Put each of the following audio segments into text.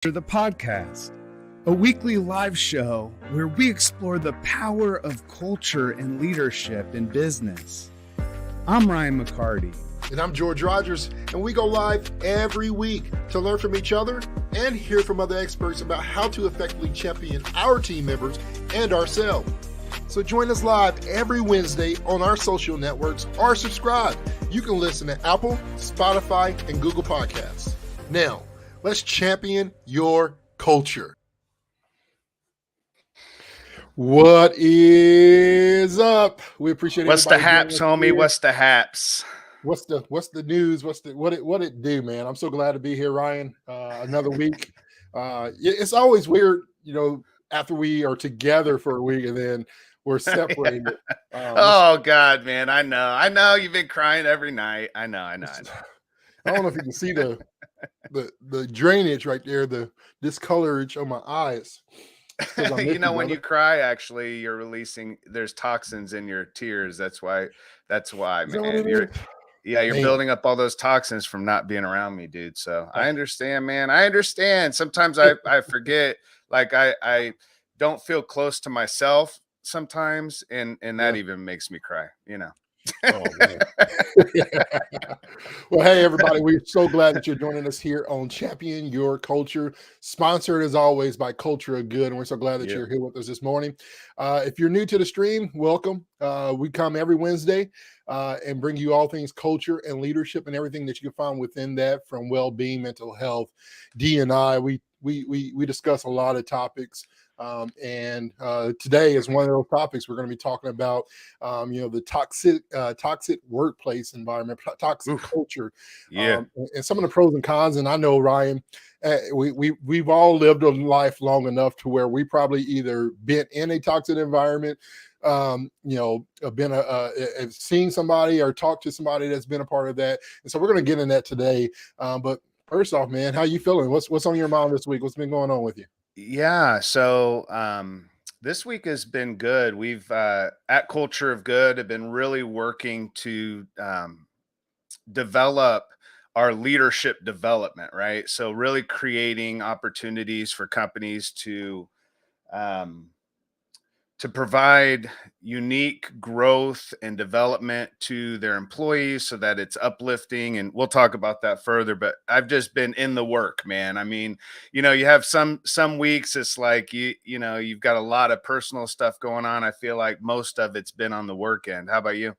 The podcast, a weekly live show where we explore the power of culture and leadership in business. I'm Ryan McCarty. And I'm George Rogers, and we go live every week to learn from each other and hear from other experts about how to effectively champion our team members and ourselves. So join us live every Wednesday on our social networks or subscribe. You can listen to Apple, Spotify, and Google Podcasts. Now, let's champion your culture. What is up? We appreciate it. What's the haps, homie? Here. What's the haps? What's the news? What it do, man? I'm so glad to be here, Ryan. Another week. It's always weird, after we are together for a week and then we're separated. Oh God, man. I know you've been crying every night. I know. I don't know if you can see the drainage right there, the discolorage on my eyes. When you cry, actually, you're releasing. There's toxins in your tears. That's why, man. You're building up all those toxins from not being around me, dude. So I understand, man. I understand. Sometimes I forget. Like I don't feel close to myself sometimes, and that even makes me cry. Oh, man. Well, hey, everybody, we're so glad that you're joining us here on Champion Your Culture, sponsored as always by Culture of Good. And we're so glad that you're here with us this morning. If you're new to the stream, welcome. We come every Wednesday and bring you all things culture and leadership and everything that you can find within that, from well-being, mental health, D&I. We discuss a lot of topics. And today is one of those topics we're going to be talking about, the toxic workplace environment, toxic culture, and some of the pros and cons. And I know, Ryan, we've all lived a life long enough to where we probably either been in a toxic environment, have seen somebody or talked to somebody that's been a part of that. And so we're going to get in that today. But first off, man, how you feeling? What's on your mind this week? What's been going on with you? Yeah. So this week has been good. We've at Culture of Good have been really working to develop our leadership development, right? So really creating opportunities for companies to provide unique growth and development to their employees so that it's uplifting. And we'll talk about that further, but I've just been in the work, man. I mean, you have some weeks it's like, you've got a lot of personal stuff going on. I feel like most of it's been on the work end. How about you?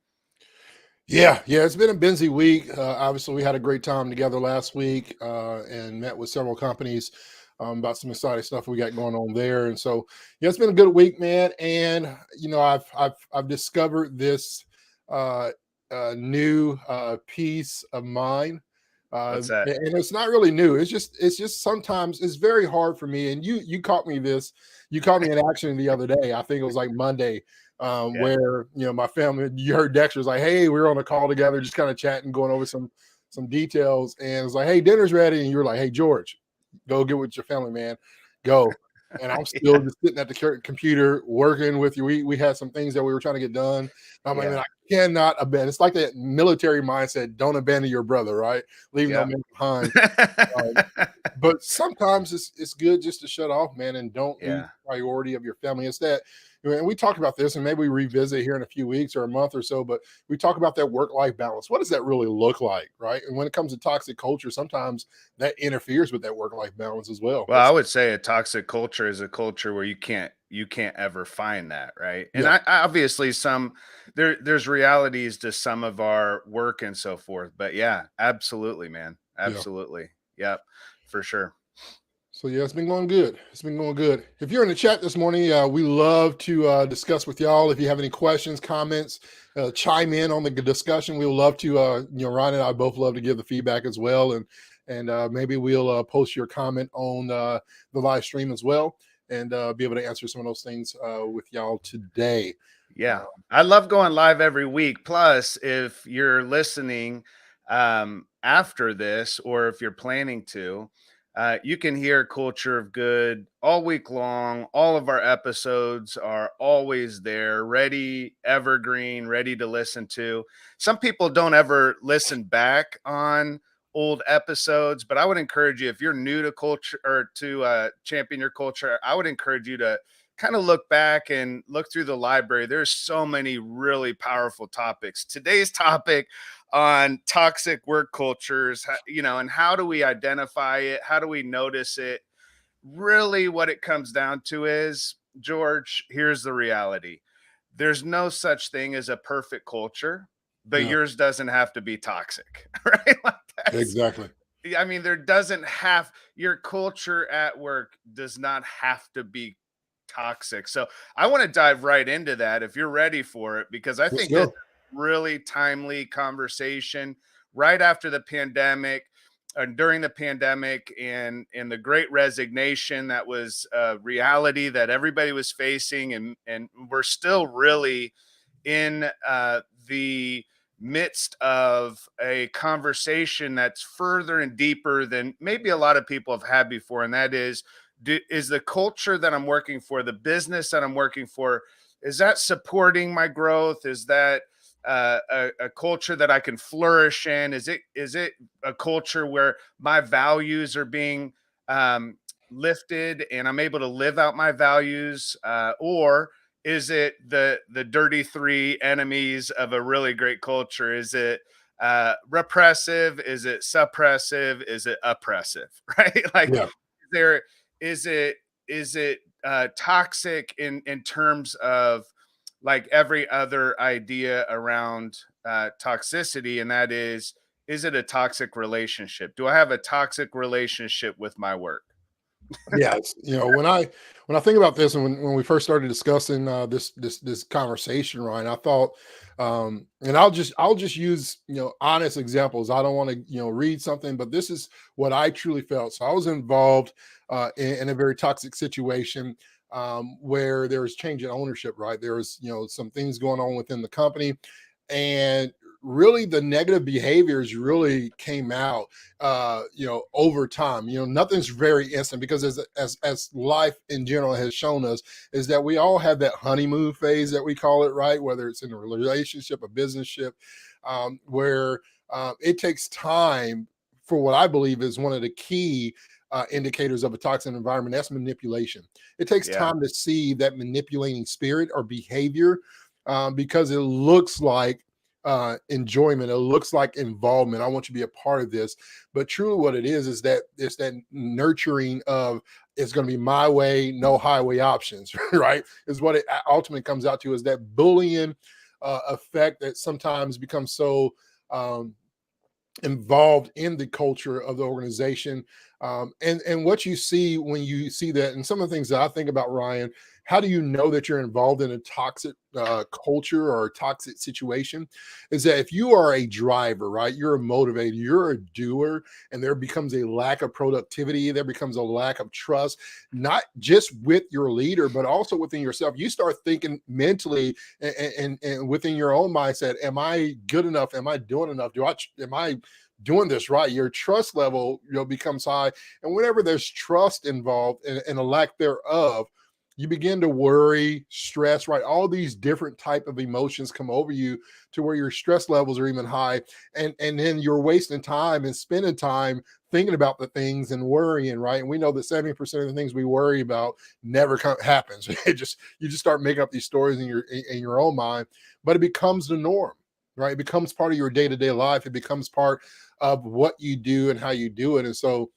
Yeah, it's been a busy week. Obviously we had a great time together last week and met with several companies about some exciting stuff we got going on there. And so, it's been a good week, man. And, I've discovered this new piece of mine. What's that? And it's not really new. It's just sometimes it's very hard for me. And you caught me in action the other day. I think it was like Monday, where, my family, you heard Dexter's like, hey, we were on a call together, just kind of chatting, going over some details. And it's like, hey, dinner's ready. And you were like, hey, George, go get with your family, man. Go. And I'm still just sitting at the computer working with you. We had some things that we were trying to get done. I'm like, man, I cannot abandon. It's like that military mindset. Don't abandon your brother, right? Leave no man behind. But sometimes it's good just to shut off, man, and don't lose priority of your family. It's that. And we talked about this, and maybe we revisit here in a few weeks or a month or so, but we talk about that work-life balance. What does that really look like, right? And when it comes to toxic culture, sometimes that interferes with that work-life balance as well. Well, I would say a toxic culture is a culture where you can't ever find that, right? And I obviously there's realities to some of our work and so forth, but yeah, absolutely, man. Absolutely. Yep, for sure. So, it's been going good. If you're in the chat this morning, we love to discuss with y'all. If you have any questions, comments, chime in on the discussion. We would love to, Ryan and I both love to give the feedback as well. And maybe we'll post your comment on the live stream as well and be able to answer some of those things with y'all today. Yeah, I love going live every week. Plus, if you're listening after this, or if you're planning to, you can hear Culture of Good all week long. All of our episodes are always there, ready, evergreen, ready to listen to. Some people don't ever listen back on old episodes, but I would encourage you, if you're new to culture or to champion your culture, I would encourage you to kind of look back and look through the library. There's so many really powerful topics. Today's topic on toxic work cultures, and how do we identify it? How do we notice it? Really, what it comes down to is, George, here's the reality. There's no such thing as a perfect culture, but Yeah, yours doesn't have to be toxic, right? Like exactly. I mean, there doesn't have your culture at work does not have to be toxic. So I want to dive right into that if you're ready for it, because I Let's think this is go. really timely conversation right after the pandemic and during the pandemic and the great resignation that was a reality that everybody was facing, and we're still really in the midst of a conversation that's further and deeper than maybe a lot of people have had before, and that is, is the culture that I'm working for, the business that I'm working for, is that supporting my growth? Is that a culture that I can flourish in? Is it a culture where my values are being lifted and I'm able to live out my values, or is it the dirty three enemies of a really great culture? Is it repressive? Is it suppressive? Is it oppressive? Right? Like, Yeah. there is it toxic in terms of like every other idea around toxicity, and that is it a toxic relationship? Do I have a toxic relationship with my work? Yeah, when I think about this, and when we first started discussing this conversation, Ryan, I thought, and I'll just use honest examples. I don't want to read something, but this is what I truly felt. So I was involved in a very toxic situation, where there was change in ownership. Right, there was some things going on within the company, and really the negative behaviors really came out over time. Nothing's very instant, because as life in general has shown us, is that we all have that honeymoon phase that we call it, right? Whether it's in a relationship, a business ship, where it takes time for what I believe is one of the key indicators of a toxic environment. That's manipulation. It takes Yeah. time to see that manipulating spirit or behavior, because it looks like enjoyment, it looks like involvement. I want you to be a part of this, but truly what it is that it's that nurturing of, it's going to be my way, no highway options. Right, is what it ultimately comes out to, is that bullying effect that sometimes becomes so involved in the culture of the organization. And what you see when you see that, and some of the things that I think about, Ryan, how do you know that you're involved in a toxic culture or a toxic situation, is that if you are a driver, right, you're a motivator, you're a doer, and there becomes a lack of productivity, there becomes a lack of trust, not just with your leader, but also within yourself. You start thinking mentally and within your own mindset, am I good enough? Am I doing enough? Am I doing this right? Your trust level becomes high, and whenever there's trust involved and a lack thereof, you begin to worry, stress, right? All these different type of emotions come over you, to where your stress levels are even high, and then you're wasting time and spending time thinking about the things and worrying, right? And we know that 70% of the things we worry about never happens. You just start making up these stories in your own mind, but it becomes the norm, right? It becomes part of your day-to-day life. It becomes part of what you do and how you do it. And so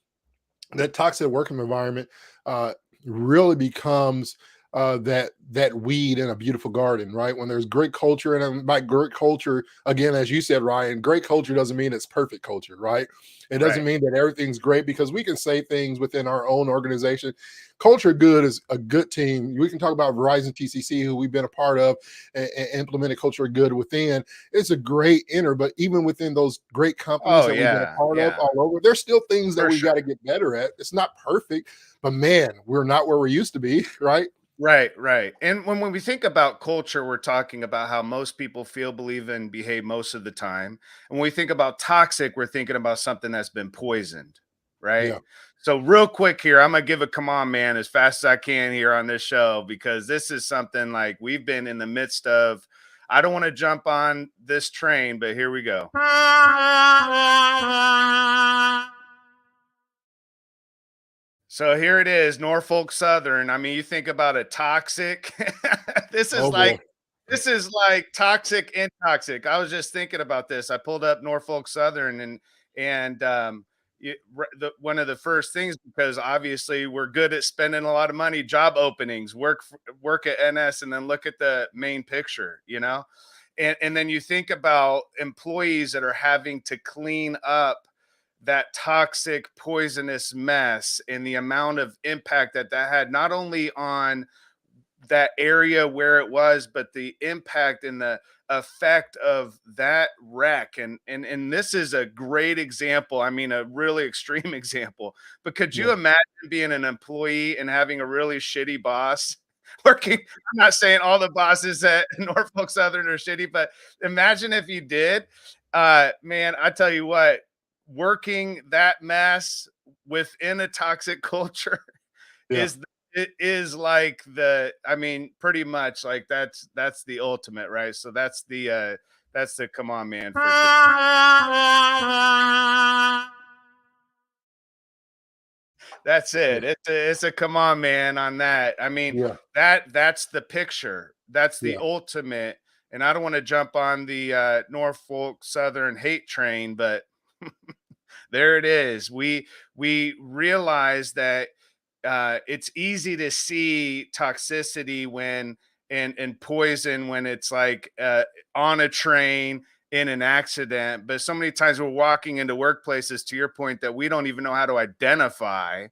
that toxic working environment uh, really becomes that weed in a beautiful garden, right? When there's great culture, and by great culture, again, as you said, Ryan, great culture doesn't mean it's perfect culture, right? It doesn't Right. mean that everything's great, because we can say things within our own organization. Culture good is a good team. We can talk about Verizon TCC, who we've been a part of, and implemented culture good within. It's a great enter, but even within those great companies Oh that we've been a yeah. part of Yeah. all over, there's still things that For we got sure. to get better at. It's not perfect, but man, we're not where we used to be, right? Right, right. And when we think about culture, we're talking about how most people feel, believe, and behave most of the time. And when we think about toxic, we're thinking about something that's been poisoned, right? Yeah. So, real quick here, I'm gonna give a come on, man, as fast as I can here on this show, because this is something like we've been in the midst of. I don't want to jump on this train, but here we go. So here it is, Norfolk Southern. I mean, you think about a toxic. this is Oh like boy. this is like toxic and toxic. I was just thinking about this. I pulled up Norfolk Southern and one of the first things, because obviously we're good at spending a lot of money, job openings, work at NS, and then look at the main picture, and then you think about employees that are having to clean up that toxic, poisonous mess and the amount of impact that had, not only on that area where it was, but the impact and the effect of that wreck. And this is a great example. I mean, a really extreme example. But could you Yeah. imagine being an employee and having a really shitty boss? Working, I'm not saying all the bosses at Norfolk Southern are shitty, but imagine if you did. Man, I tell you what, working that mess within a toxic culture Yeah. is it is like I mean, pretty much like that's the ultimate, right? So that's the come on, man. That's it. Yeah. It's a come on, man, on that. I mean, Yeah. that's the picture. That's the Yeah. ultimate. And I don't want to jump on the Norfolk Southern hate train, but there it is. We realize that it's easy to see toxicity and poison when it's like on a train in an accident. But so many times we're walking into workplaces, to your point, that we don't even know how to identify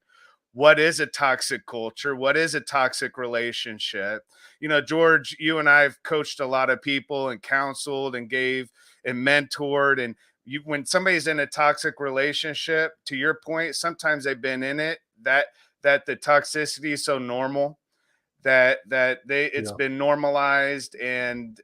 what is a toxic culture, what is a toxic relationship. George, you and I have coached a lot of people and counseled and gave and mentored, and when somebody's in a toxic relationship, to your point, sometimes they've been in it that the toxicity is so normal that it's Yeah. been normalized, and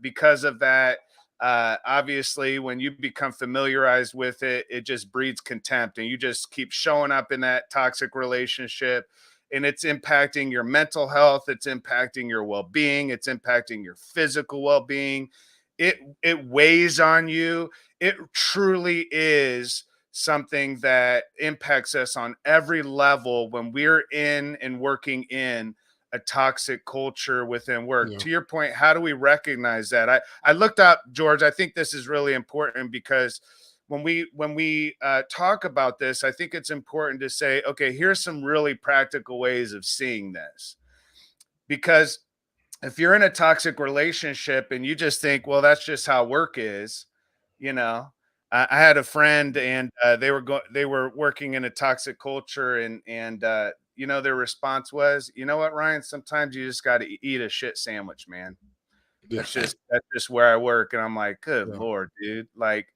because of that, obviously when you become familiarized with it, it just breeds contempt, and you just keep showing up in that toxic relationship, and it's impacting your mental health, it's impacting your well-being, it's impacting your physical well-being. It weighs on you. It truly is something that impacts us on every level when we're in and working in a toxic culture within work. Yeah. To your point, how do we recognize that? I looked up, George. I think this is really important, because when we talk about this, I think it's important to say, okay, here's some really practical ways of seeing this. Because if you're in a toxic relationship and you just think, well, that's just how work is, you know, I had a friend, and they were working in a toxic culture, and their response was, you know what, Ryan, sometimes you just got to eat a shit sandwich, man. Yeah. That's just where I work. And I'm like, good Yeah. Lord, dude. Like,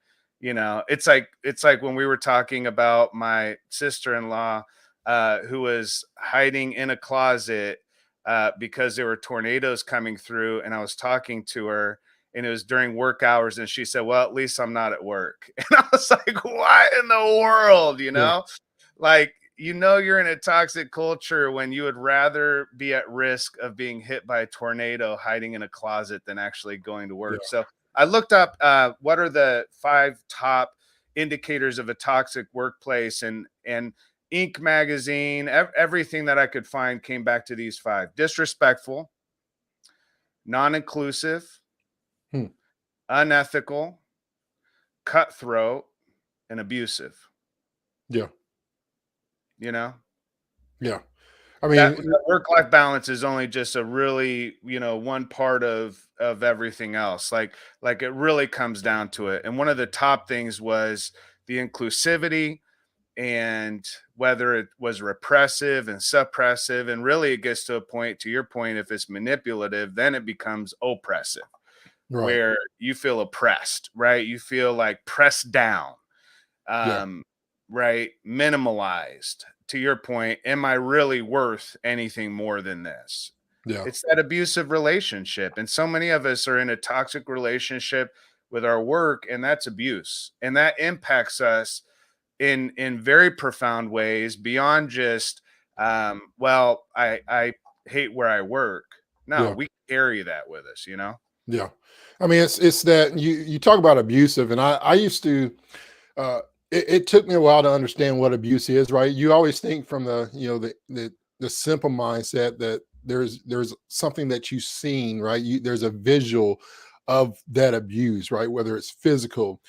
it's like when we were talking about my sister-in-law, who was hiding in a closet because there were tornadoes coming through, and I was talking to her, and it was during work hours, and she said, well, at least I'm not at work. And I was like, what in the world, Yeah. Like, you're in a toxic culture when you would rather be at risk of being hit by a tornado hiding in a closet than actually going to work. Yeah. So I looked up what are the 5 top indicators of a toxic workplace, and Inc. magazine, everything that I could find came back to these 5: disrespectful, non-inclusive, Hmm. unethical, cutthroat, and abusive. Yeah. You know, Yeah. I mean, that work-life balance is only just a really, one part of everything else. Like it really comes down to it. And one of the top things was the inclusivity, and whether it was repressive and suppressive, and really it gets to a point, to your point, if it's manipulative, then it becomes oppressive, right. where you feel oppressed, right? You feel like pressed down, Yeah. um, right? Minimalized. To your point, am I really worth anything more than this? Yeah. It's that abusive relationship. And so many of us are in a toxic relationship with our work, and that's abuse. And that impacts us in very profound ways, beyond just well, I hate where I work. No, Yeah. we carry that with us. Yeah. I mean, it's that you talk about abusive, and I used to, uh, it took me a while to understand what abuse is, right? You always think from the, the simple mindset that there's something that you've seen, right? There's a visual of that abuse, right? Whether it's physical,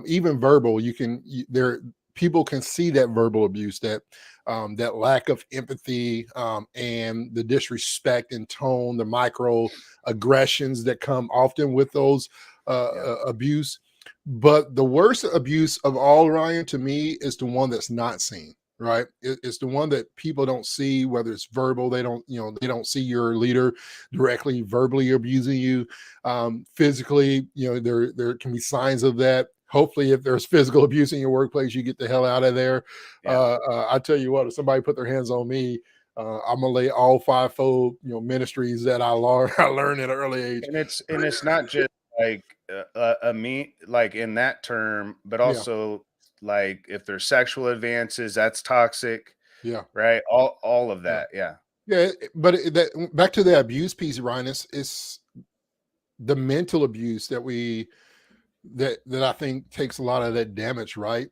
even verbal, there people can see that verbal abuse, that lack of empathy, and the disrespect and tone, the micro aggressions that come often with those abuse. But the worst abuse of all, Ryan, to me, is the one that's not seen. Right, it's the one that people don't see, whether it's verbal. They don't see your leader directly verbally abusing you. Physically, there can be signs of that. Hopefully, if there's physical abuse in your workplace, you get the hell out of there. I tell you what, if somebody put their hands on me, I'm gonna lay all fivefold, ministries that I learned I learned at an early age. And it's not just like a me like in that term, but Yeah, also like if there's sexual advances, that's toxic, yeah, right? All of yeah, that, yeah. yeah. But back to the abuse piece, Ryan. It's the mental abuse that I think takes a lot of that damage, right?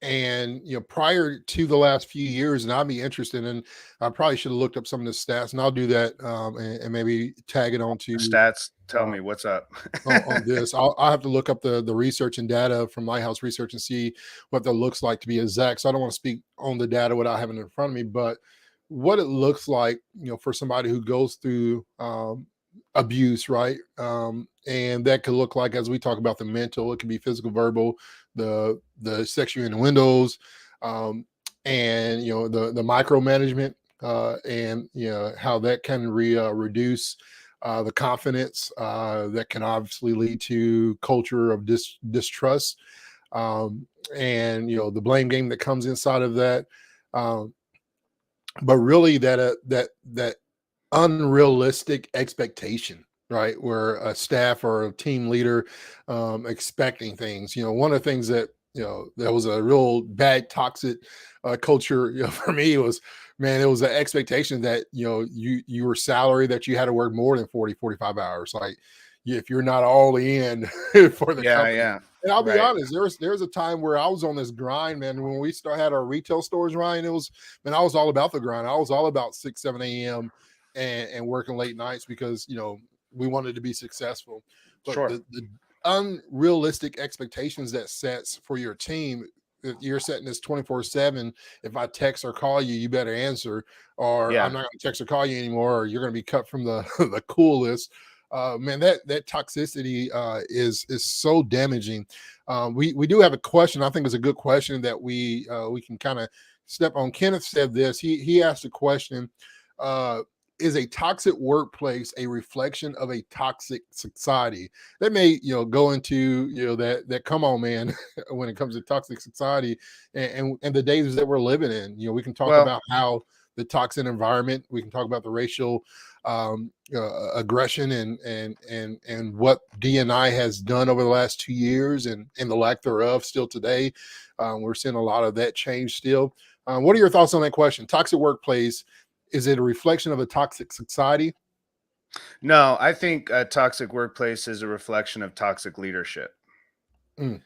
And prior to the last few years, and I'd be interested in, I probably should have looked up some of the stats, and I'll do that, and maybe tag it onto Stats tell uh, me what's up. on this. I'll have to look up the research and data from Lighthouse Research and see what that looks like to be exact. So I don't want to speak on the data without having it in front of me, but what it looks like, for somebody who goes through abuse, right? And that could look like, as we talk about the mental, it can be physical, verbal, the sexual innuendos, and the micromanagement, and how that can reduce the confidence, that can obviously lead to culture of distrust, and the blame game that comes inside of that. Um, but really, that unrealistic expectation, right? Where a staff or a team leader expecting things. One of the things that was a real bad toxic culture, for me was, man, it was an expectation that you were salary, that you had to work more than 40-45 hours. Like, if you're not all in for the Yeah, company. yeah. And I'll be Right. honest, there's a time where I was on this grind, man. When we had our retail stores, Ryan, I was all about the grind. I was all about 6-7 a.m. and working late nights, because we wanted to be successful. But Sure. the unrealistic expectations that sets for your team, if you're setting this 24/7, if I text or call you, you better answer, or Yeah. I'm not going to text or call you anymore, or you're going to be cut from the the cool list. Man, that toxicity is so damaging. We do have a question. I think it's a good question that we can kind of step on. Kenneth said this. He asked a question. Is a toxic workplace a reflection of a toxic society? That may go into that come on, man, when it comes to toxic society, and the days that we're living in. We can talk Well, about how the toxic environment. We can talk about the racial aggression, and what DNI has done over the last 2 years, and the lack thereof still today. We're seeing a lot of that change still. What are your thoughts on that question? Toxic workplace, is it a reflection of a toxic society? no, I think a toxic workplace is a reflection of toxic leadership. Mm,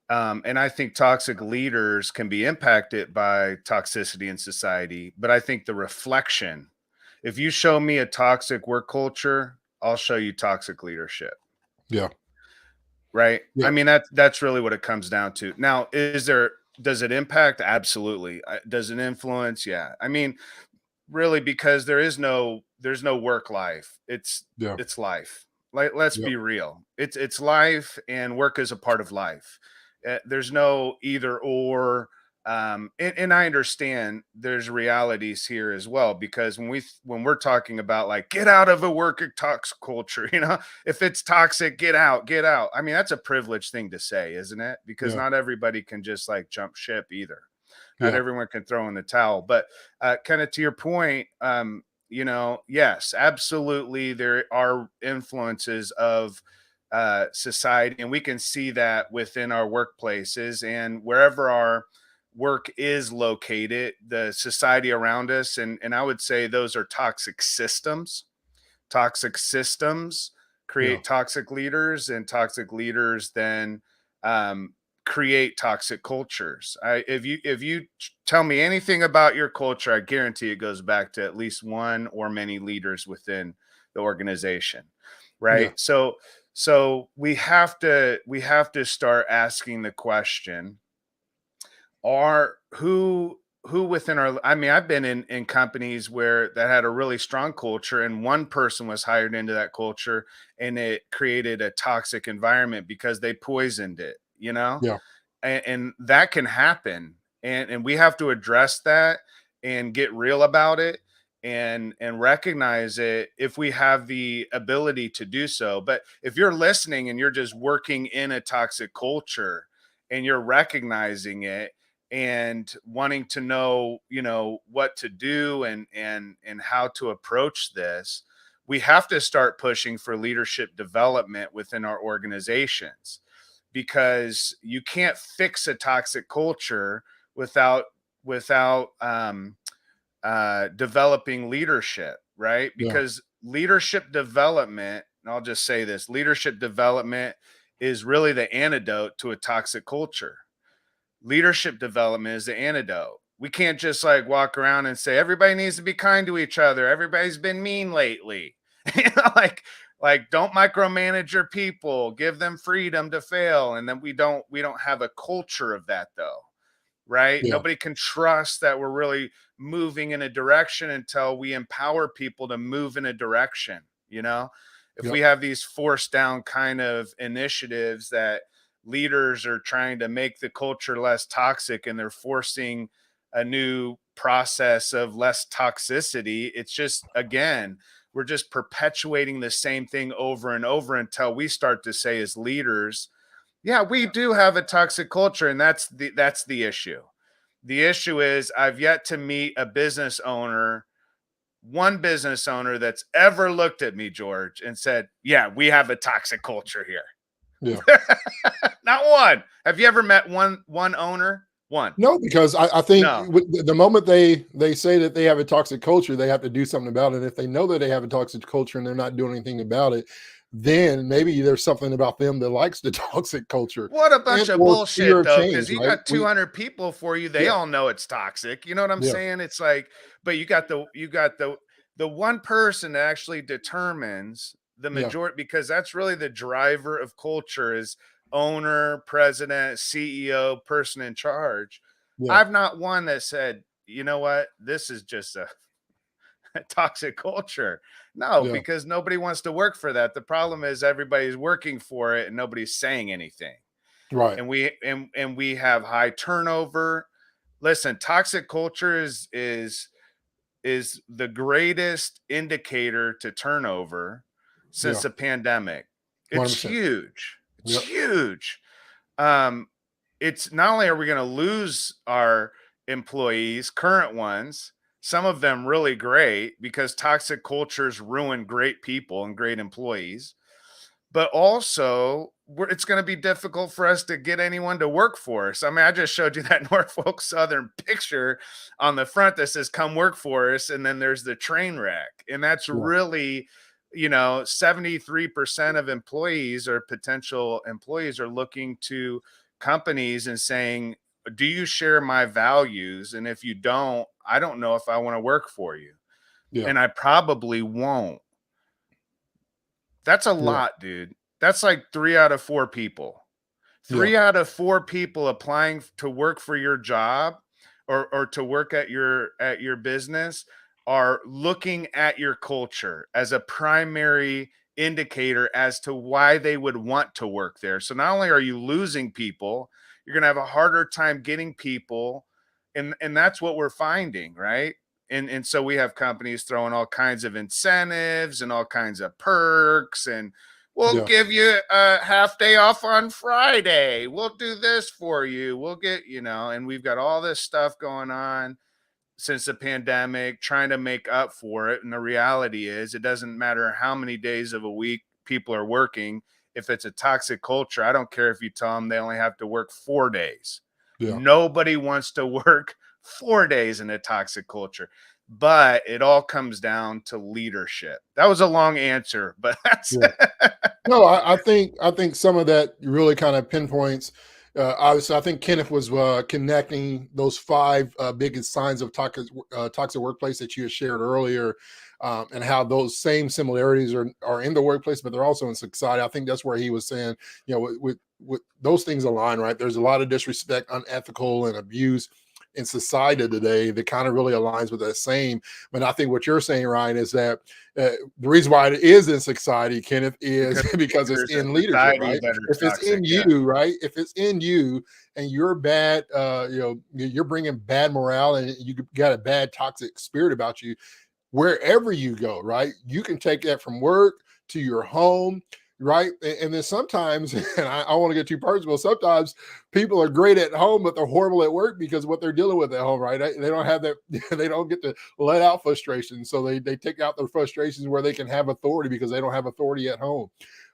And I think toxic leaders can be impacted by toxicity in society, but I think the reflection, if you show me a toxic work culture, I'll show you toxic leadership. yeah, Right. yeah, I mean, that's really what it comes down to. Now, does it impact? Absolutely. Does it influence? Yeah. I mean, really, because there's no work life. yeah, It's life. Like, let's yeah, be real. It's life, and work is a part of life. There's no either or. And I understand there's realities here as well, because when we're talking about like get out of a work toxic culture, if it's toxic, get out, get out. I mean, that's a privileged thing to say, isn't it? Because yeah, not everybody can just like jump ship either. Not yeah, everyone can throw in the towel. But kind of to your point, yes, absolutely, there are influences of society, and we can see that within our workplaces and wherever our work is located, the society around us, and I would say those are toxic systems. Toxic systems create toxic leaders, and toxic leaders then create toxic cultures. If you tell me anything about your culture, I guarantee it goes back to at least one or many leaders within the organization, right? So we have to start asking the question: Are who within our, I mean, I've been in companies where that had a really strong culture, and one person was hired into that culture, and it created a toxic environment because they poisoned it, you know? Yeah. And that can happen. And we have to address that and get real about it, and recognize it if we have the ability to do so. But if you're listening and you're just working in a toxic culture and you're recognizing it and wanting to know, you know, what to do and how to approach this, we have to start pushing for leadership development within our organizations, because you can't fix a toxic culture without developing leadership, right? Because leadership development, and I'll just say this, leadership development is really the antidote to a toxic culture. Leadership development is the antidote. We can't just like walk around and say everybody needs to be kind to each other. Everybody's been mean lately. You know, like don't micromanage your people, give them freedom to fail. And then we don't have a culture of that though, right? Nobody can trust that we're really moving in a direction until we empower people to move in a direction, you know? If we have these forced down kind of initiatives that leaders are trying to make the culture less toxic and they're forcing a new process of less toxicity, it's just, again, we're just perpetuating the same thing over and over until we start to say as leaders, yeah, we do have a toxic culture. And that's the issue. The issue is I've yet to meet a business owner, one business owner that's ever looked at me, George, and said, yeah, we have a toxic culture here. Yeah. Not one. Have you ever met one owner? One. No, because I think the moment they say that they have a toxic culture, they have to do something about it. If they know that they have a toxic culture and they're not doing anything about it, then maybe there's something about them that likes the toxic culture. What a bunch of bullshit, though, because you got 200 people for you. They all know it's toxic. You know what I'm saying? It's like, but you got the one person that actually determines the majority, because that's really the driver of culture is owner, president, CEO, person in charge. I've not one that said, you know what, this is just a toxic culture. No, because nobody wants to work for that. The problem is everybody's working for it and nobody's saying anything. Right. And we have high turnover. Listen, toxic culture is the greatest indicator to turnover since the pandemic. It's 100%. huge. It's huge. It's not only are we going to lose our employees, current ones, some of them really great, because toxic cultures ruin great people and great employees, but also it's going to be difficult for us to get anyone to work for us. I mean, I just showed you that Norfolk Southern picture on the front that says come work for us, and then there's the train wreck, and that's really, you know, 73% of employees or potential employees are looking to companies and saying, do you share my values? And if you don't, I don't know if I want to work for you. And I probably won't. That's a lot, dude. That's like 3 out of 4 people. 3 out of 4 people applying to work for your job or to work at your business are looking at your culture as a primary indicator as to why they would want to work there. So not only are you losing people, you're going to have a harder time getting people, and that's what we're finding, right? And so we have companies throwing all kinds of incentives and all kinds of perks, and we'll give you a half day off on Friday. We'll do this for you. We'll get, you know, and we've got all this stuff going on since the pandemic, trying to make up for it. And the reality is it doesn't matter how many days of a week people are working. If it's a toxic culture, I don't care if you tell them they only have to work 4 days. Nobody wants to work 4 days in a toxic culture. but it all comes down to leadership. That was a long answer, but that's no, I think some of that really kind of pinpoints. Obviously, I think Kenneth was connecting those 5 biggest signs of toxic workplace that you had shared earlier, and how those same similarities are in the workplace, but they're also in society. I think that's where he was saying, with those things align, right? There's a lot of disrespect, unethical, and abuse in society today that kind of really aligns with that same. But I think what you're saying, Ryan, is that the reason why it is in society, Kenneth, is because it's in leadership, right? If it's in you, right? If it's in you and you're bad, you're bringing bad morale and you got a bad toxic spirit about you, wherever you go, right? You can take that from work to your home, right? And then sometimes, and I want to get too personal, sometimes people are great at home, but they're horrible at work because of what they're dealing with at home, right? They don't have that, they don't get to let out frustration. So they take out their frustrations where they can have authority because they don't have authority at home.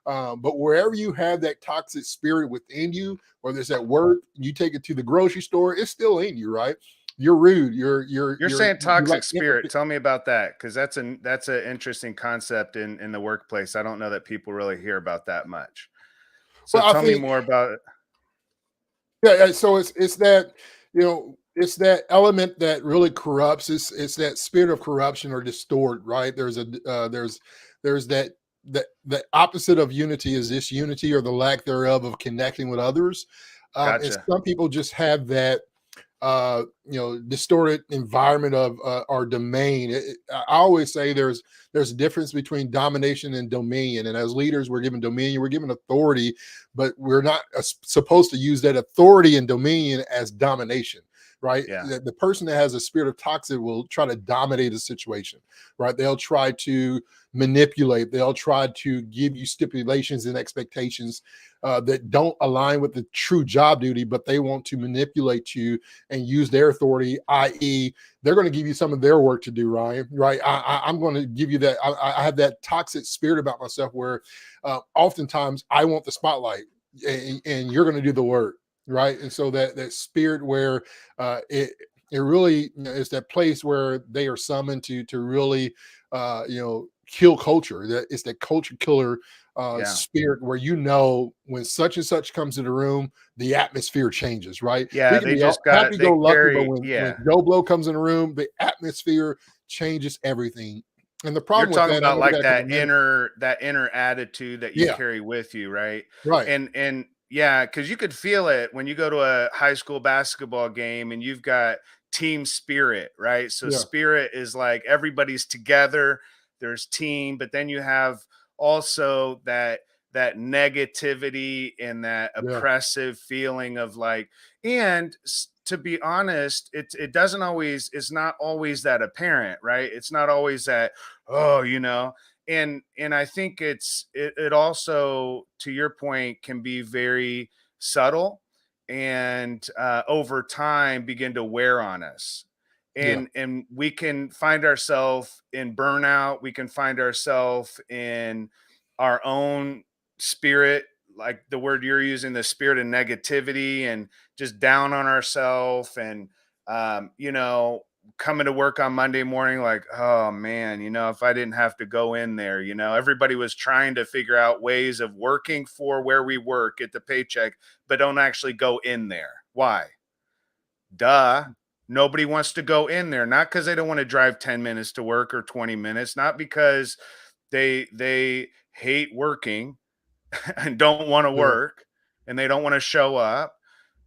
But wherever you have that toxic spirit within you, whether it's at work, you take it to the grocery store, it's still in you, right? You're rude. You're saying toxic spirit. Tell me about that, because that's an interesting concept in the workplace. I don't know that people really hear about that much. So tell me more about it. Yeah, so it's that, it's that element that really corrupts. It's that spirit of corruption or distort, right? There's that the opposite of unity is disunity or the lack thereof of connecting with others. Gotcha. And some people just have that distorted environment of our domain. I always say there's a difference between domination and dominion. And as leaders, we're given dominion, we're given authority, but we're not supposed to use that authority and dominion as domination. Right. Yeah. The person that has a spirit of toxic will try to dominate a situation. Right. They'll try to manipulate. They'll try to give you stipulations and expectations that don't align with the true job duty, but they want to manipulate you and use their authority, i.e., they're going to give you some of their work to do, Ryan. Right. I'm going to give you that. I have that toxic spirit about myself where oftentimes I want the spotlight and you're going to do the work. Right. And so that spirit where it really is that place where they are summoned to really kill culture. That it's that culture killer spirit where when such and such comes in the room, the atmosphere changes, right? Yeah, they just got happy go lucky, but when Joe Blow comes in the room, the atmosphere changes everything. And the problem you're talking with about like that inner attitude that you carry with you, right? Right. And yeah, because you could feel it when you go to a high school basketball game and you've got team spirit, right? So spirit is like everybody's together, there's team, but then you have also that negativity and that oppressive feeling of like, and to be honest, it doesn't always, it's not always that apparent, right? It's not always that, and I think it also, to your point, can be very subtle and over time begin to wear on us. And we can find ourselves in burnout. We can find ourselves in our own spirit, like the word you're using, the spirit of negativity and just down on ourselves. And, coming to work on Monday morning, like, oh man, if I didn't have to go in there, everybody was trying to figure out ways of working for where we work, get the paycheck, but don't actually go in there. Why? Duh. Nobody wants to go in there, not because they don't want to drive 10 minutes to work or 20 minutes, not because they hate working and don't want to work and they don't want to show up.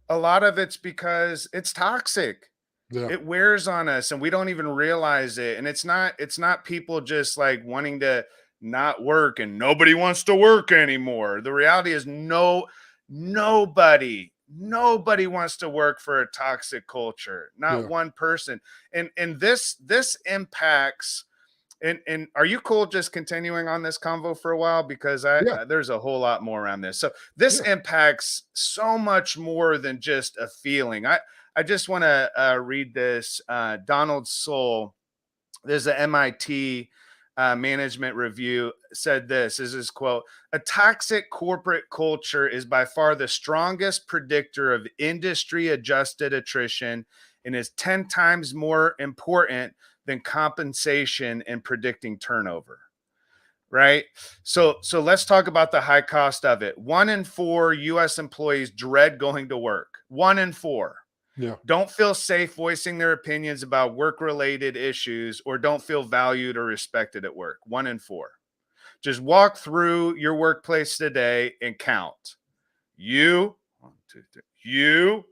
A lot of it's because it's toxic. It wears on us and we don't even realize it. And it's not people just like wanting to not work and nobody wants to work anymore. The reality is nobody wants to work for a toxic culture. Not one person. And this impacts. And are you cool just continuing on this convo for a while? Because there's a whole lot more around this. So this impacts so much more than just a feeling. I just want to read this. Donald Soul, there's an MIT management review, said this is his quote: "A toxic corporate culture is by far the strongest predictor of industry adjusted attrition and is 10 times more important than compensation and predicting turnover. Right. So let's talk about the high cost of it. 1 in 4 US employees dread going to work. 1 in 4. Yeah. Don't feel safe voicing their opinions about work-related issues or don't feel valued or respected at work. 1 in 4. Just walk through your workplace today and count. You, 1, 2, 3, you,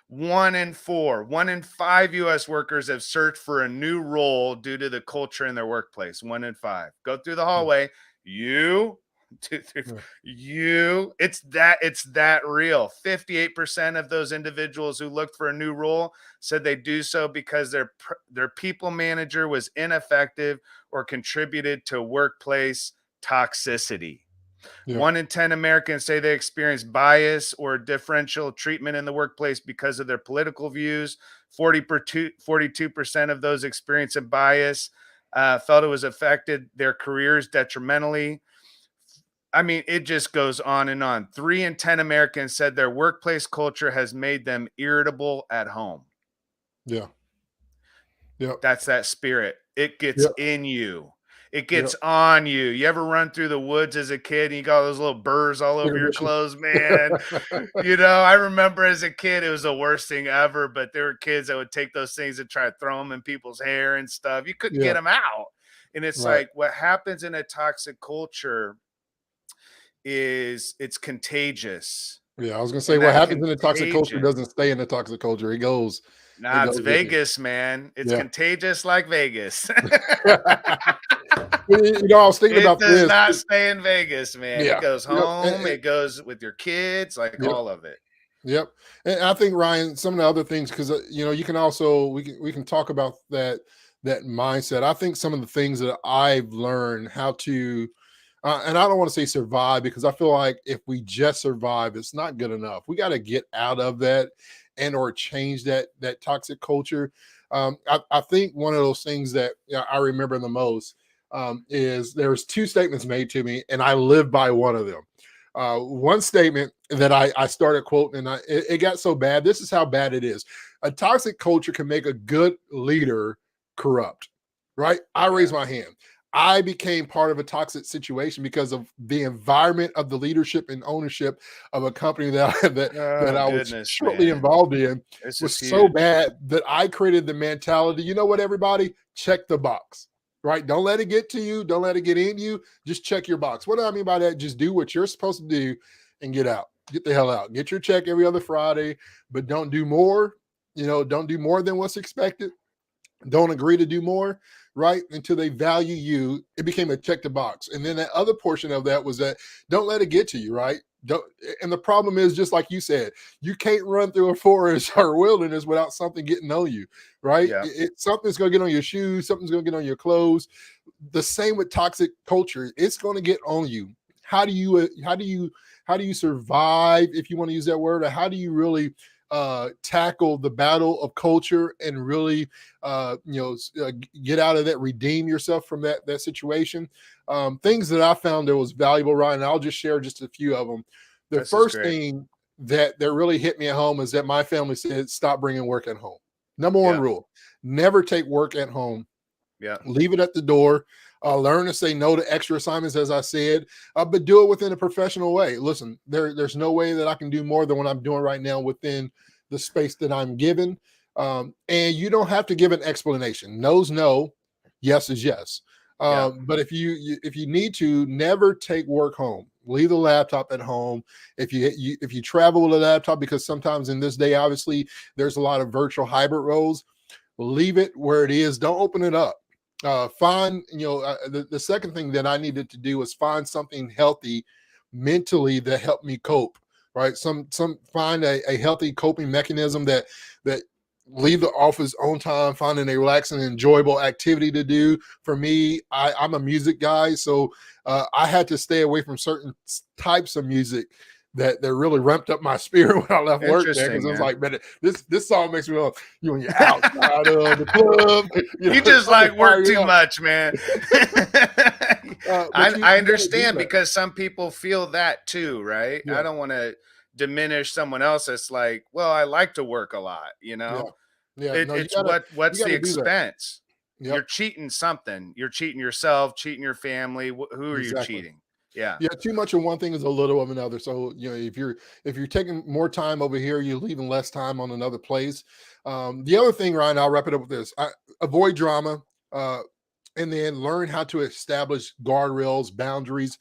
1 in 4. 1 in 5 US workers have searched for a new role due to the culture in their workplace. 1 in 5. Go through the hallway. You, 2, 3, 4. You. It's that real. 58% of those individuals who looked for a new role said they do so because their people manager was ineffective or contributed to workplace toxicity. Yeah. 1 in 10 Americans say they experience bias or differential treatment in the workplace because of their political views. 42% of those experiencing bias felt it was affected their careers detrimentally. I mean, it just goes on and on. 3 in 10 Americans said their workplace culture has made them irritable at home. Yeah. Yeah. That's that spirit. It gets in you. It gets on you. You ever run through the woods as a kid and you got those little burrs all over your clothes, man? You know, I remember as a kid, it was the worst thing ever, but there were kids that would take those things and try to throw them in people's hair and stuff. You couldn't get them out. And it's like what happens in a toxic culture is it's contagious. Yeah, I was gonna say what happens in the toxic culture doesn't stay in the toxic culture. It goes. Nah, it's Vegas, man. It's contagious like Vegas. You know, I was thinking about this. It does not stay in Vegas, man. It goes home. It goes with your kids, like all of it. Yep. And I think, Ryan, some of the other things, because you know, you can also we can talk about that mindset. I think some of the things that I've learned how to and I don't want to say survive, because I feel like if we just survive, it's not good enough. We got to get out of that and or change that toxic culture. I think one of those things that I remember the most is there's 2 statements made to me, and I live by one of them. One statement that I started quoting, and it got so bad. This is how bad it is. A toxic culture can make a good leader corrupt, right? I raise my hand. I became part of a toxic situation because of the environment of the leadership and ownership of a company that I was shortly involved in. Was so bad that I created the mentality, you know what, everybody, check the box, right? Don't let it get to you. Don't let it get in you. Just check your box. What do I mean by that? Just do what you're supposed to do and get out. Get the hell out. Get your check every other Friday, but don't do more. You know, don't do more than what's expected. Don't agree to do more, right? Until they value you. It became a check the box. And then that other portion of that was that don't let it get to you, right? Don't. And the problem is, just like you said, you can't run through a forest or wilderness without something getting on you, right? Yeah. Something's going to get on your shoes. Something's going to get on your clothes. The same with toxic culture. It's going to get on you. How do you survive, if you want to use that word, or how do you really tackle the battle of culture and really get out of that, redeem yourself from that situation? Things that I found that was valuable, Ryan, I'll just share just a few of them. The first thing that really hit me at home is that my family said, stop bringing work at home. Number one rule, never take work at home. Leave it at the door. Learn to say no to extra assignments, as I said, but do it within a professional way. Listen, there's no way that I can do more than what I'm doing right now within the space that I'm given. And you don't have to give an explanation. No's no, yes is yes. But if you need to, never take work home. Leave the laptop at home. If you travel with a laptop, because sometimes in this day, obviously, there's a lot of virtual hybrid roles, leave it where it is. Don't open it up. Find, the second thing that I needed to do was find something healthy mentally that helped me cope, right? Find a healthy coping mechanism that leave the office on time, finding a relaxing, enjoyable activity to do. For me, I'm a music guy, so I had to stay away from certain types of music that really ramped up my spirit when I left work there, because I was like, man, this song makes me feel you when you're outside of the club. You just like work too much, man. I understand, because some people feel that too, right? I don't want to diminish someone else that's like, well, I like to work a lot, Yeah, no, It's you what's the gotta do that. expense? You're Yep, cheating something. You're cheating yourself, cheating your family. Who are you exactly. cheating? Yeah. Yeah, too much of one thing is a little of another. So, if you're taking more time over here, you're leaving less time on another place. The other thing, Ryan, I'll wrap it up with this: avoid drama, uh, and then learn how to establish guardrails, boundaries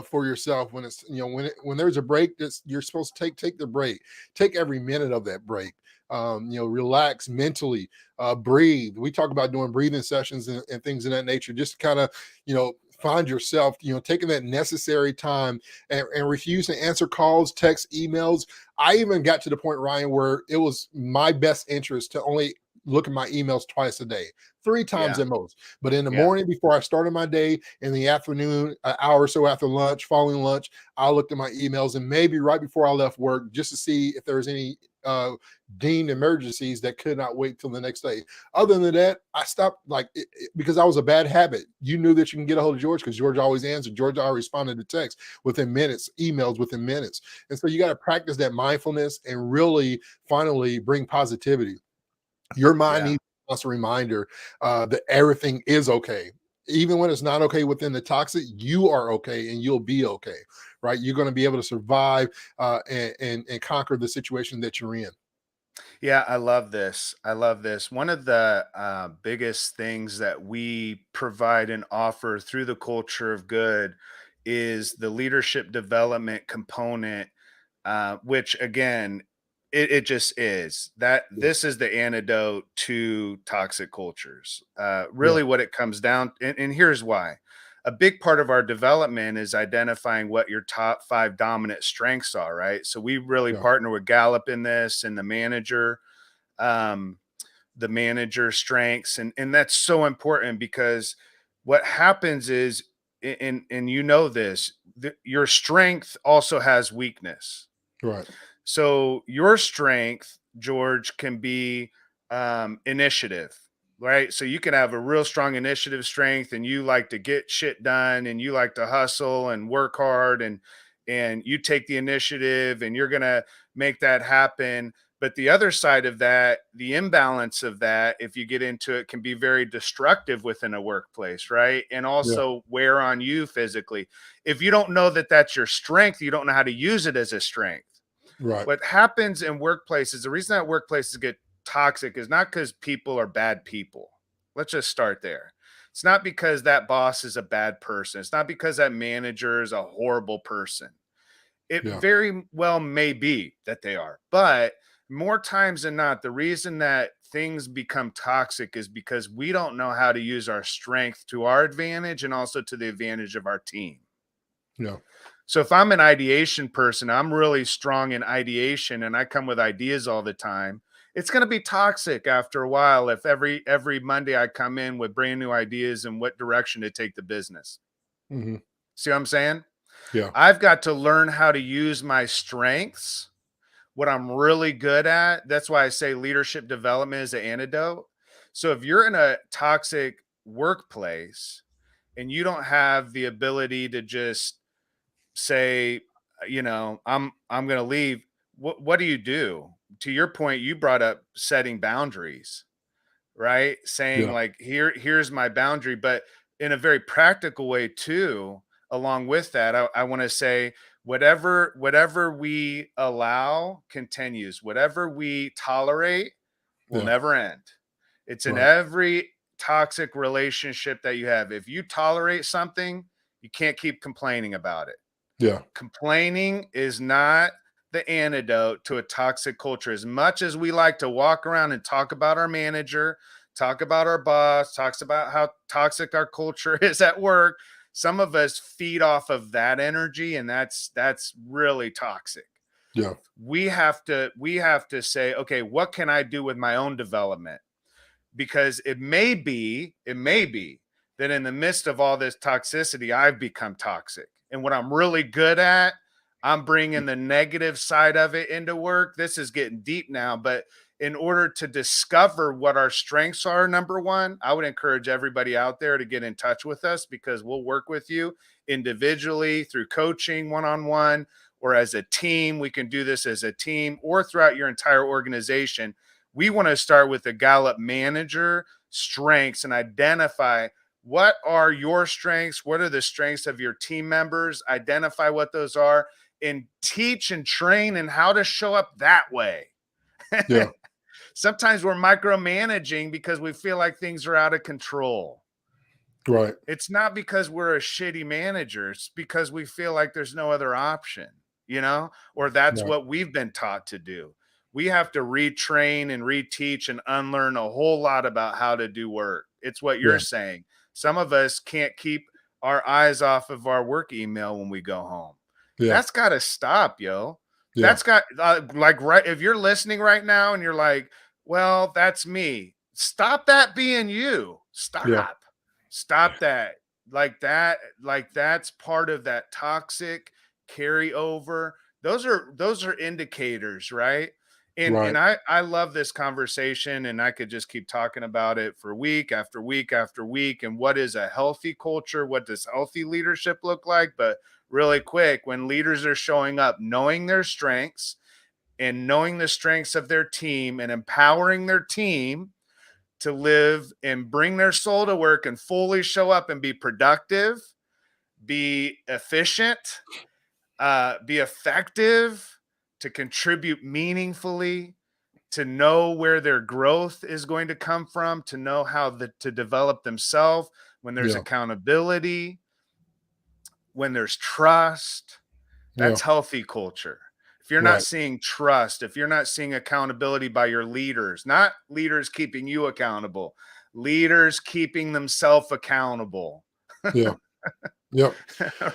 for yourself. When it's when there's a break, that's you're supposed to take the break. Take every minute of that break. Relax mentally, breathe. We talk about doing breathing sessions and things of that nature, just to kind of find yourself taking that necessary time and refuse to answer calls, text, emails. I even got to the point, Ryan, where it was my best interest to only look at my emails twice a day, three times Yeah. at most. But in the Yeah. morning before I started my day, in the afternoon, an hour or so after lunch, following lunch, I looked at my emails, and maybe right before I left work, just to see if there was any deemed emergencies that could not wait till the next day. Other than that, I stopped because I was a bad habit. You knew that you can get a hold of George because George always answered. George always responded to text within minutes, emails within minutes. And so you got to practice that mindfulness and really finally bring positivity. Your mind Yeah. needs a constant reminder that everything is okay. Even when it's not okay within the toxic, you are okay and you'll be okay, right? You're going to be able to survive and conquer the situation that you're in. Yeah, I love this. I love this. One of the biggest things that we provide and offer through the culture of good is the leadership development component, which again, it just is that Yeah. this is the antidote to toxic cultures. Yeah. Really, what it comes down, and here's why. A big part of our development is identifying what your top 5 dominant strengths are, right? So we really Yeah. partner with Gallup in this and um, the manager strengths, and that's so important because what happens is, and you know this, your strength also has weakness. Right. So your strength, George, can be initiative, right? So you can have a real strong initiative strength, and you like to get shit done, and you like to hustle and work hard, and you take the initiative, and you're gonna make that happen. But the other side of that, the imbalance of that, if you get into it, can be very destructive within a workplace, right? And Yeah. also wear on you physically. If you don't know that that's your strength, you don't know how to use it as a strength. Right. What happens in workplaces, the reason that workplaces get toxic is not because people are bad people. Let's just start there. It's not because that boss is a bad person. It's not because that manager is a horrible person. It Yeah. very well may be that they are, but more times than not, the reason that things become toxic is because we don't know how to use our strength to our advantage and also to the advantage of our team. Yeah. So if I'm an ideation person, I'm really strong in ideation and I come with ideas all the time. It's going to be toxic after a while if every Monday I come in with brand new ideas and what direction to take the business. Hmm. See what I'm saying? Yeah. I've got to learn how to use my strengths, what I'm really good at. That's why I say leadership development is an antidote. So if you're in a toxic workplace and you don't have the ability to just say, I'm going to leave, what do you do? To your point, you brought up setting boundaries, right? Saying Yeah. like, here's my boundary, but in a very practical way too. Along with that, I want to say whatever we allow continues. Whatever we tolerate will Yeah. never end. It's in Right. every toxic relationship that you have. If you tolerate something, you can't keep complaining about it. Yeah. Complaining is not the antidote to a toxic culture. As much as we like to walk around and talk about our manager, talk about our boss, talks about how toxic our culture is at work, some of us feed off of that energy, and that's really toxic. Yeah. We have to say, okay, what can I do with my own development? Because it may be that in the midst of all this toxicity, I've become toxic. And what I'm really good at, I'm bringing the negative side of it into work. This is getting deep now, but in order to discover what our strengths are, number one, I would encourage everybody out there to get in touch with us because we'll work with you individually through coaching one-on-one or as a team. We can do this as a team or throughout your entire organization. We want to start with the Gallup manager strengths and identify what are your strengths, what are the strengths of your team members, identify what those are, and teach and train and how to show up that way. Yeah. Sometimes we're micromanaging because we feel like things are out of control. Right. It's not because we're a shitty manager. It's because we feel like there's no other option, or that's what we've been taught to do. We have to retrain and reteach and unlearn a whole lot about how to do work. It's what you're saying. Some of us can't keep our eyes off of our work email when we go home. Yeah. That's got to stop, yo. Yeah. That's got right. If you're listening right now and you're like, well, that's me. Stop that being you. Stop. Yeah. Stop that. Like that's part of that toxic carryover. Those are indicators, right? And I love this conversation, and I could just keep talking about it for week after week after week. And what is a healthy culture? What does healthy leadership look like? But really quick, when leaders are showing up, knowing their strengths and knowing the strengths of their team and empowering their team to live and bring their soul to work and fully show up and be productive, be efficient, be effective, to contribute meaningfully, to know where their growth is going to come from, to know how to develop themselves, when there's accountability, when there's trust. That's healthy culture. If you're not seeing trust, if you're not seeing accountability by your leaders, not leaders keeping you accountable, leaders keeping themselves accountable. Yeah. Yep.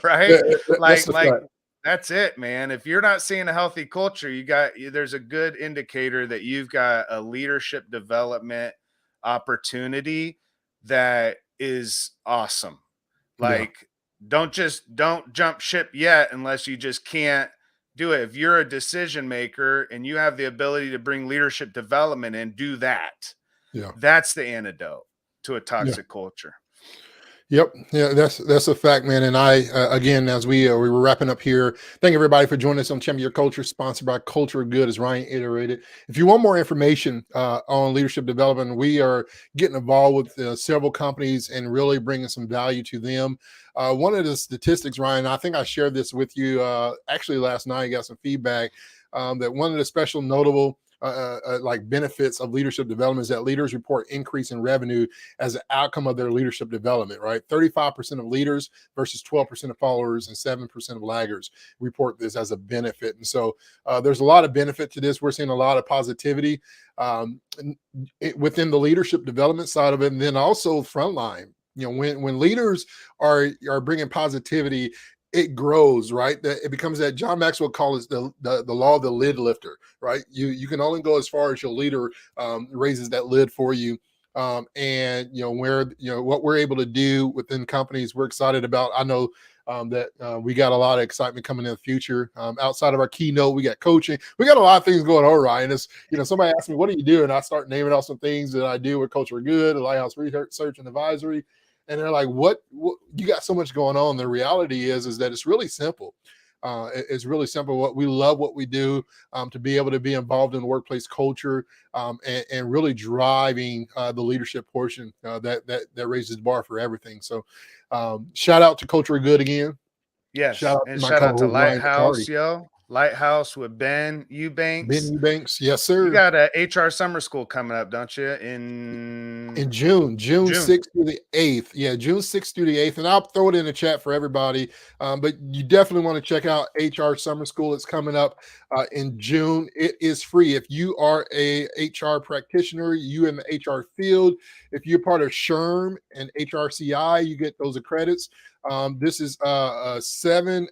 Right? Yeah, that's it, man. If you're not seeing a healthy culture, there's a good indicator that you've got a leadership development opportunity that is awesome. Don't jump ship yet unless you just can't do it. If you're a decision maker and you have the ability to bring leadership development and do that, that's the antidote to a toxic culture. Yep. Yeah, that's a fact, man. And I, again, as we were wrapping up here, thank everybody for joining us on Champion Your Culture, sponsored by Culture Good, as Ryan iterated. If you want more information on leadership development, we are getting involved with several companies and really bringing some value to them. One of the statistics, Ryan, I think I shared this with you actually last night. I got some feedback that one of the special notable like benefits of leadership development is that leaders report increase in revenue as an outcome of their leadership development, right? 35% of leaders versus 12% of followers and 7% of laggers report this as a benefit. And so there's a lot of benefit to this. We're seeing a lot of positivity within the leadership development side of it. And then also frontline, when leaders are bringing positivity, it grows, right? It becomes that John Maxwell calls the law of the lid lifter, right? You can only go as far as your leader raises that lid for you. And what we're able to do within companies, we're excited about. I know that we got a lot of excitement coming in the future. Outside of our keynote, we got coaching. We got a lot of things going on, Ryan. It's, somebody asked me, what do you do? And I start naming off some things that I do with Culture Good, Lighthouse Research and Advisory. And they're like, what you got so much going on. The reality is that it's really simple. It's really simple. What we love, what we do, to be able to be involved in the workplace culture, and really driving the leadership portion that raises the bar for everything. So shout out to Culture Good again. Yes. Shout out to Lighthouse, yo. Lighthouse with Ben Eubanks. Ben Eubanks, yes, sir. You got a HR summer school coming up, don't you? In June 6th through the 8th. Yeah, June 6th through the 8th. And I'll throw it in the chat for everybody. But you definitely want to check out HR summer school. It's coming up in June. It is free. If you are a HR practitioner, you in the HR field, if you're part of SHRM and HRCI, you get those accredits. This is a 7+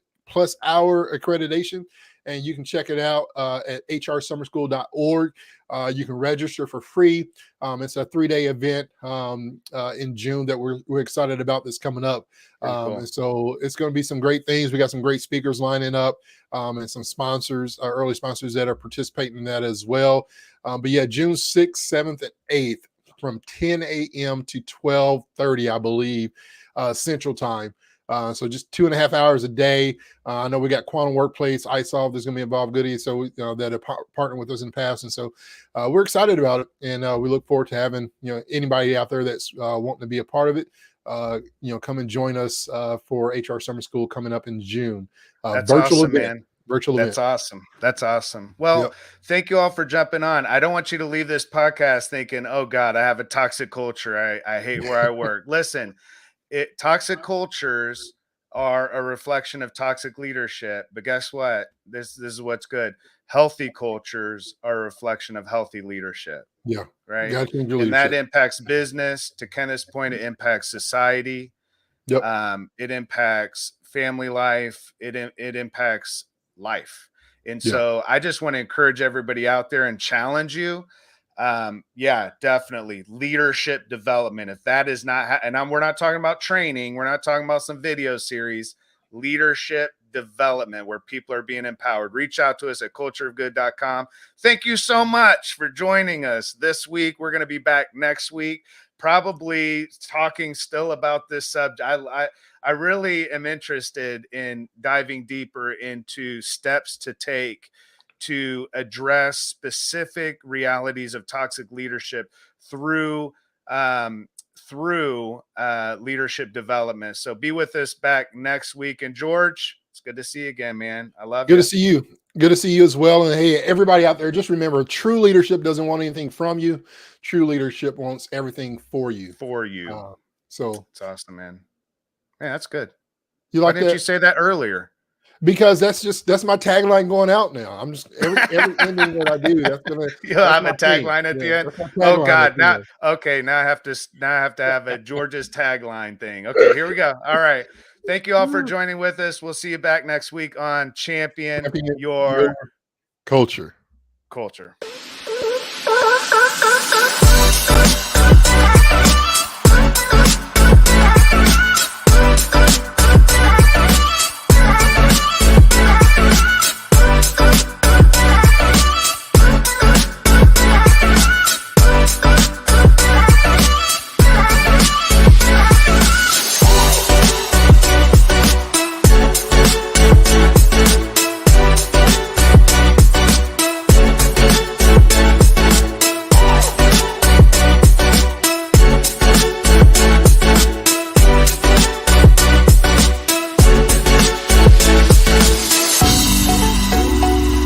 hour accreditation, and you can check it out at hrsummerschool.org. You can register for free. It's a 3-day event in June that we're excited about this coming up. Cool. And so it's going to be some great things. We got some great speakers lining up, and some sponsors, early sponsors that are participating in that as well. But yeah, June 6th, 7th, and 8th from 10 a.m. to 12:30, I believe, Central Time. So just 2.5 hours a day. I know we got Quantum Workplace, iSolve. There's going to be involved goodies, so that have partnered with us in the past, and so we're excited about it, and we look forward to having anybody out there that's wanting to be a part of it. Come and join us for HR Summer School coming up in June. That's virtual awesome, event. man. Virtual That's event. awesome. That's awesome. Well, thank you all for jumping on. I don't want you to leave this podcast thinking, oh God, I have a toxic culture. I hate where I work. Listen, toxic cultures are a reflection of toxic leadership. But guess what? This is what's good. Healthy cultures are a reflection of healthy leadership. Yeah. Right. And that impacts business. To Kenneth's point, it impacts society. Yep. It impacts family life. It impacts life. And so I just want to encourage everybody out there and challenge you. Definitely leadership development. If that is not, we're not talking about training. We're not talking about some video series, leadership development where people are being empowered. Reach out to us at cultureofgood.com. Thank you so much for joining us this week. We're going to be back next week, probably talking still about this subject. I really am interested in diving deeper into steps to take to address specific realities of toxic leadership through leadership development. So be with us back next week. And George, it's good to see you again, man. I love you. Good to see you. Good to see you as well. And hey, everybody out there, just remember, true leadership doesn't want anything from you. True leadership wants everything for you. So it's awesome, man. Man, that's good. Why didn't you say that earlier? Because that's my tagline going out now. I'm just every ending that I do. You'll have a tagline at the end. Oh God! Now I have to have a George's tagline thing. Okay, here we go. All right. Thank you all for joining with us. We'll see you back next week on Champion Your Culture.